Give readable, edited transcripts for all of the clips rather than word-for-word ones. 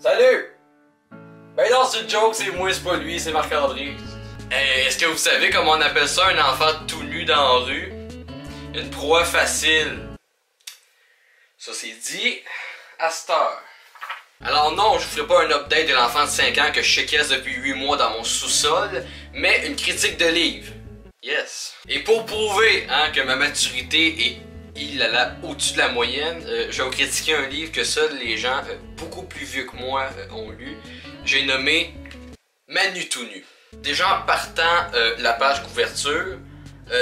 Salut! Ben non, c'est une joke, c'est moi, c'est pas lui, c'est Marc-André. Est-ce que vous savez comment on appelle ça un enfant tout nu dans la rue? Une proie facile. Ça c'est dit à cette heure. Alors non, je vous ferai pas un update de l'enfant de 5 ans que je séquestre depuis 8 mois dans mon sous-sol, mais une critique de livre. Yes. Et pour prouver que ma maturité est au-dessus de la moyenne, je vais vous critiquer un livre que seuls les gens beaucoup plus vieux que moi ont lu. J'ai nommé Manu tout nu. Déjà en partant la page couverture,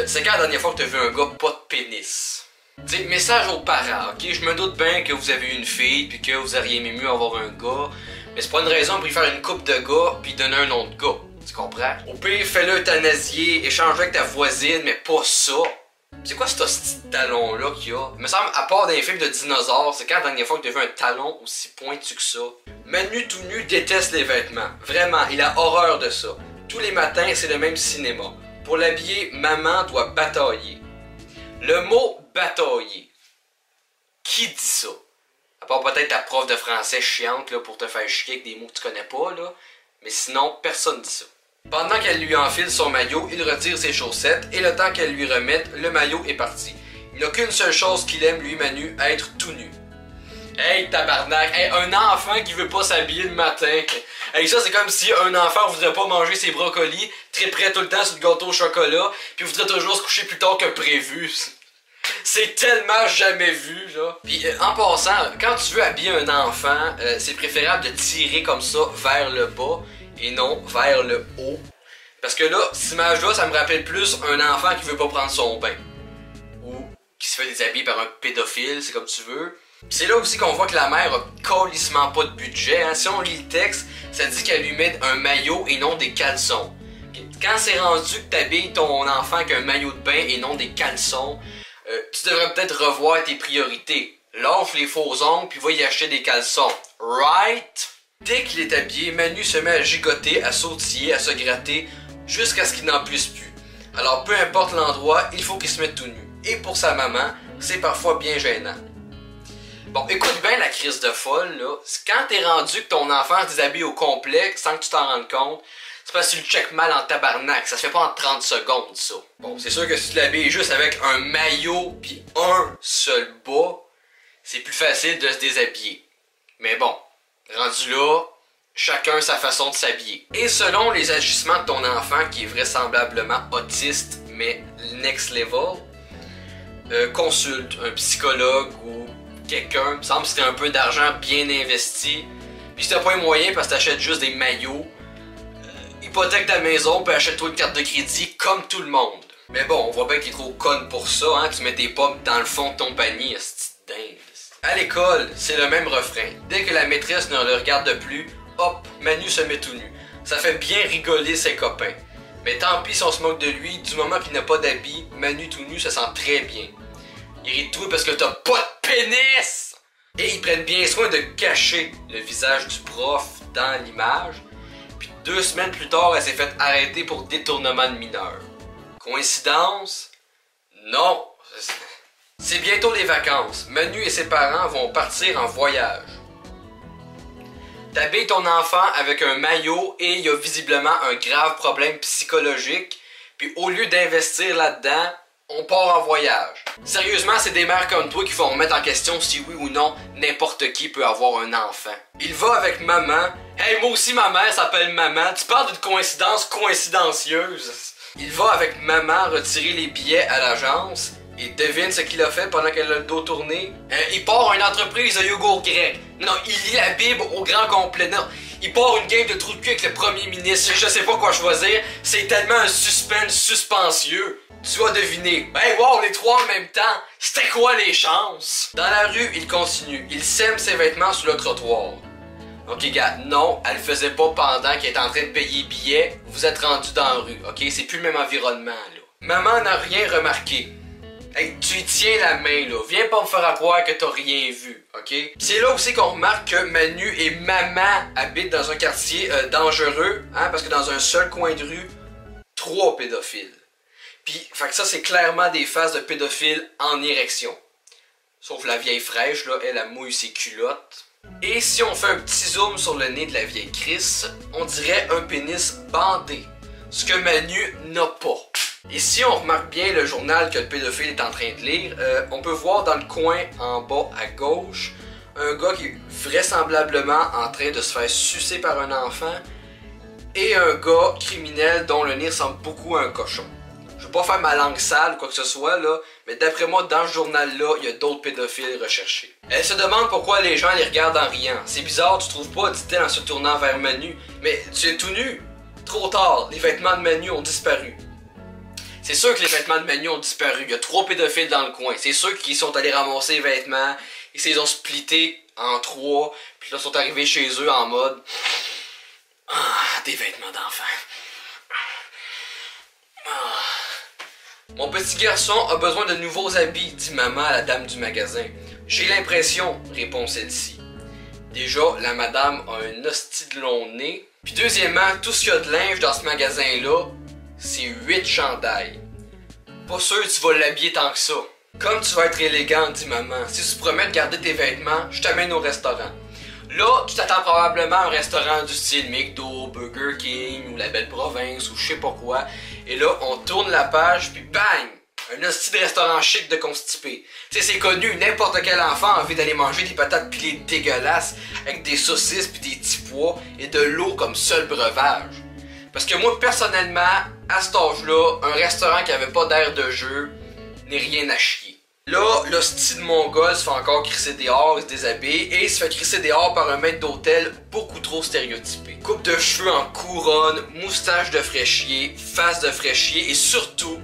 c'est quand la dernière fois que tu as vu un gars pas de pénis? T'sais, message aux parents, ok? Je me doute bien que vous avez une fille puis que vous auriez aimé mieux avoir un gars, mais c'est pas une raison pour y faire une couple de gars puis donner un nom de gars. Tu comprends? Au pire, fais-le euthanasier, échange avec ta voisine, mais pas ça. C'est quoi ce petit talon-là qu'il y a? Il me semble, à part dans les films de dinosaures, c'est quand la dernière fois que tu as vu un talon aussi pointu que ça? Manu tout nu déteste les vêtements. Vraiment, il a horreur de ça. Tous les matins, c'est le même cinéma. Pour l'habiller, maman doit batailler. Le mot batailler. Qui dit ça? À part peut-être ta prof de français chiante là, pour te faire chier avec des mots que tu connais pas, là. Mais sinon, personne dit ça. Pendant qu'elle lui enfile son maillot, il retire ses chaussettes et le temps qu'elle lui remette, le maillot est parti. Il n'a qu'une seule chose qu'il aime, lui, Manu, être tout nu. Hey, tabarnak! Hey, un enfant qui veut pas s'habiller le matin. Hey, ça, c'est comme si un enfant voudrait pas manger ses brocolis, très prêt tout le temps sur le gâteau au chocolat, puis voudrait toujours se coucher plus tard que prévu. C'est tellement jamais vu, là. Puis en passant, quand tu veux habiller un enfant, c'est préférable de tirer comme ça vers le bas et non vers le haut. Parce que là, cette image-là, ça me rappelle plus un enfant qui veut pas prendre son bain. Ou qui se fait déshabiller par un pédophile, c'est comme tu veux. C'est là aussi qu'on voit que la mère a calissement pas de budget. Si on lit le texte, ça dit qu'elle lui met un maillot et non des caleçons. Quand c'est rendu que t'habilles ton enfant avec un maillot de bain et non des caleçons, tu devrais peut-être revoir tes priorités. Lâche les faux ongles puis va y acheter des caleçons. Right? Dès qu'il est habillé, Manu se met à gigoter, à sautiller, à se gratter, jusqu'à ce qu'il n'en puisse plus. Alors peu importe l'endroit, il faut qu'il se mette tout nu. Et pour sa maman, c'est parfois bien gênant. Bon, écoute bien la crise de folle, là. Quand t'es rendu que ton enfant se déshabille au complet, sans que tu t'en rendes compte, c'est parce que tu le check mal en tabarnak. Ça se fait pas en 30 secondes, ça. Bon, c'est sûr que si tu l'habilles juste avec un maillot pis un seul bas, c'est plus facile de se déshabiller. Mais bon, rendu là, chacun sa façon de s'habiller. Et selon les agissements de ton enfant, qui est vraisemblablement autiste, mais next level, consulte un psychologue ou quelqu'un. Il me semble que c'était un peu d'argent bien investi. Puis si t'as pas les moyens parce que t'achètes juste des maillots, hypothèque ta maison puis achète-toi une carte de crédit comme tout le monde. Mais bon, on voit bien qu'il est trop conne pour ça, tu mets tes pommes dans le fond de ton panier, c'est dingue. À l'école, c'est le même refrain. Dès que la maîtresse ne le regarde plus, hop, Manu se met tout nu. Ça fait bien rigoler ses copains. Mais tant pis si on se moque de lui, du moment qu'il n'a pas d'habit, Manu tout nu se sent très bien. Il rit de toi parce que t'as pas de pénis! Et ils prennent bien soin de cacher le visage du prof dans l'image. Puis 2 semaines plus tard, elle s'est fait arrêter pour détournement de mineur. Coïncidence? Non! C'est bientôt les vacances. Manu et ses parents vont partir en voyage. T'habilles ton enfant avec un maillot et il y a visiblement un grave problème psychologique. Puis au lieu d'investir là-dedans, on part en voyage. Sérieusement, c'est des mères comme toi qui font remettre en question si oui ou non n'importe qui peut avoir un enfant. Il va avec maman. Hey, moi aussi ma mère s'appelle maman. Tu parles d'une coïncidence coïncidentieuse. Il va avec maman retirer les billets à l'agence. Et devine ce qu'il a fait pendant qu'elle a le dos tourné. Il part une entreprise de yogourt grec. Non, il lit la Bible au grand complet. Non, il part une game de trou de cul avec le premier ministre. Je sais pas quoi choisir. C'est tellement un suspense suspensieux. Tu vas deviner. Ben wow, les trois en même temps. C'était quoi les chances? Dans la rue, il continue. Il sème ses vêtements sur le trottoir. Ok, gars, non, elle le faisait pas pendant qu'elle était en train de payer billet. Vous êtes rendu dans la rue, ok? C'est plus le même environnement, là. Maman n'a rien remarqué. Hey, tu y tiens la main, là. Viens pas me faire croire que t'as rien vu, ok? C'est là aussi qu'on remarque que Manu et maman habitent dans un quartier dangereux, parce que dans un seul coin de rue, 3 pédophiles. Puis, fait que ça, c'est clairement des faces de pédophiles en érection. Sauf la vieille fraîche, là, elle a mouille ses culottes. Et si on fait un petit zoom sur le nez de la vieille Chris, on dirait un pénis bandé, ce que Manu n'a pas. Et si on remarque bien le journal que le pédophile est en train de lire, on peut voir dans le coin en bas à gauche un gars qui est vraisemblablement en train de se faire sucer par un enfant et un gars criminel dont le nez ressemble beaucoup à un cochon. Je veux pas faire ma langue sale ou quoi que ce soit là, mais d'après moi dans ce journal-là, il y a d'autres pédophiles recherchés. Elle se demande pourquoi les gens les regardent en riant. C'est bizarre, tu trouves pas, dit-elle en se tournant vers Manu. Mais tu es tout nu. Trop tard, les vêtements de Manu ont disparu. C'est sûr que les vêtements de Manu ont disparu. Il y a 3 pédophiles dans le coin. C'est sûr qu'ils sont allés ramasser les vêtements. Ils se les ont splittés en 3. Puis là, ils sont arrivés chez eux en mode... Ah, des vêtements d'enfant. Ah. Mon petit garçon a besoin de nouveaux habits, dit maman à la dame du magasin. J'ai l'impression, répond celle-ci. Déjà, la madame a un hostie de long nez. Puis deuxièmement, tout ce qu'il y a de linge dans ce magasin-là, c'est 8 chandails. Pas sûr que tu vas l'habiller tant que ça. Comme tu vas être élégant, dit maman, si tu promets de garder tes vêtements, je t'amène au restaurant. Là, tu t'attends probablement à un restaurant du style McDo, Burger King, ou La Belle Province, ou je sais pas quoi. Et là, on tourne la page, puis bang! Un hostie de restaurant chic de constipé. Tu sais, c'est connu, n'importe quel enfant a envie d'aller manger des patates pilées dégueulasses, avec des saucisses puis des petits pois, et de l'eau comme seul breuvage. Parce que moi, personnellement, à cet âge-là, un restaurant qui avait pas d'air de jeu n'est rien à chier. Là, l'hostie de mongol se fait encore crisser dehors, il se déshabille, et il se fait crisser dehors par un maître d'hôtel beaucoup trop stéréotypé. Coupe de cheveux en couronne, moustache de fraîchier, face de fraîchier, et surtout,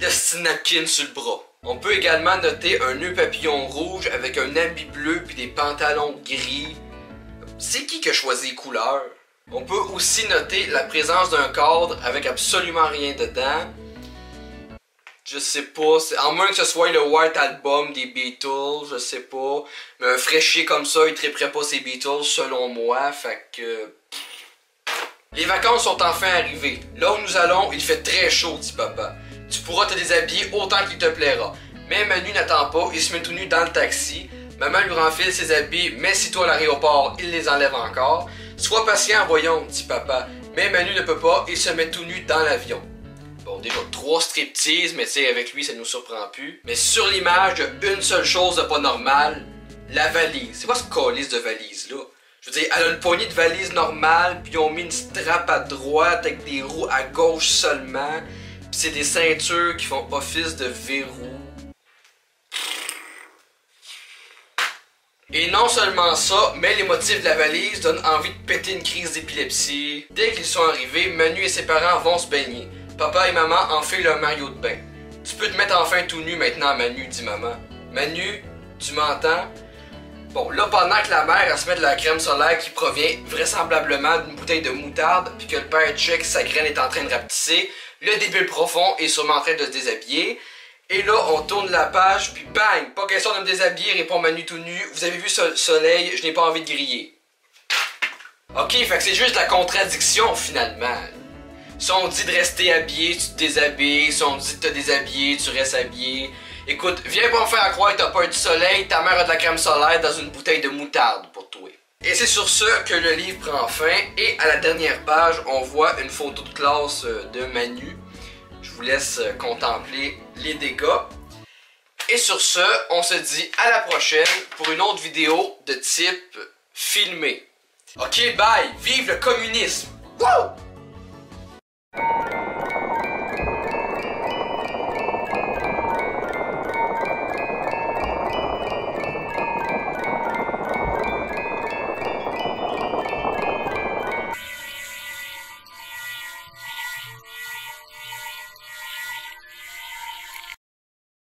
l'hostie de napkin sur le bras. On peut également noter un nœud papillon rouge avec un habit bleu puis des pantalons gris. C'est qui a choisi les couleurs? On peut aussi noter la présence d'un cadre avec absolument rien dedans. Je sais pas, à moins que ce soit le White Album des Beatles, je sais pas. Mais un fraîchier comme ça, il triperait pas ses Beatles selon moi, fait que... Les vacances sont enfin arrivées. Là où nous allons, il fait très chaud, dit papa. Tu pourras te déshabiller autant qu'il te plaira. Mais Manu n'attend pas, il se met tout nu dans le taxi. Maman lui renfile ses habits, mais sitôt à l'aéroport, il les enlève encore. Sois patient, voyons, dit papa. Mais Manu ne peut pas, il se met tout nu dans l'avion. Bon, déjà 3 striptease, mais tu sais, avec lui, ça nous surprend plus. Mais sur l'image, il y a une seule chose de pas normale, la valise. C'est quoi ce calice de valise-là? Je veux dire, elle a une poignée de valise normale, puis ils ont mis une strap à droite avec des roues à gauche seulement. Puis c'est des ceintures qui font office de verrou. Et non seulement ça, mais les motifs de la valise donnent envie de péter une crise d'épilepsie. Dès qu'ils sont arrivés, Manu et ses parents vont se baigner. Papa et maman enfilent leur maillot de bain. Tu peux te mettre enfin tout nu maintenant, Manu, dit maman. Manu, tu m'entends? Bon, là, pendant que la mère elle se met de la crème solaire qui provient vraisemblablement d'une bouteille de moutarde, puis que le père check sa graine est en train de rapetisser, le débile profond est sûrement en train de se déshabiller. Et là, on tourne la page, puis bang! Pas question de me déshabiller, répond Manu tout nu. Vous avez vu ce soleil, je n'ai pas envie de griller. Ok, fait que c'est juste de la contradiction, finalement. Si on dit de rester habillé, tu te déshabilles. Si on dit de te déshabiller, tu restes habillé. Écoute, viens pas me faire croire que t'as peur du soleil, ta mère a de la crème solaire dans une bouteille de moutarde pour toi. Et c'est sur ce que le livre prend fin, et à la dernière page, on voit une photo de classe de Manu. Je vous laisse contempler les dégâts. Et sur ce, on se dit à la prochaine pour une autre vidéo de type filmé. Ok, bye! Vive le communisme! Wouh!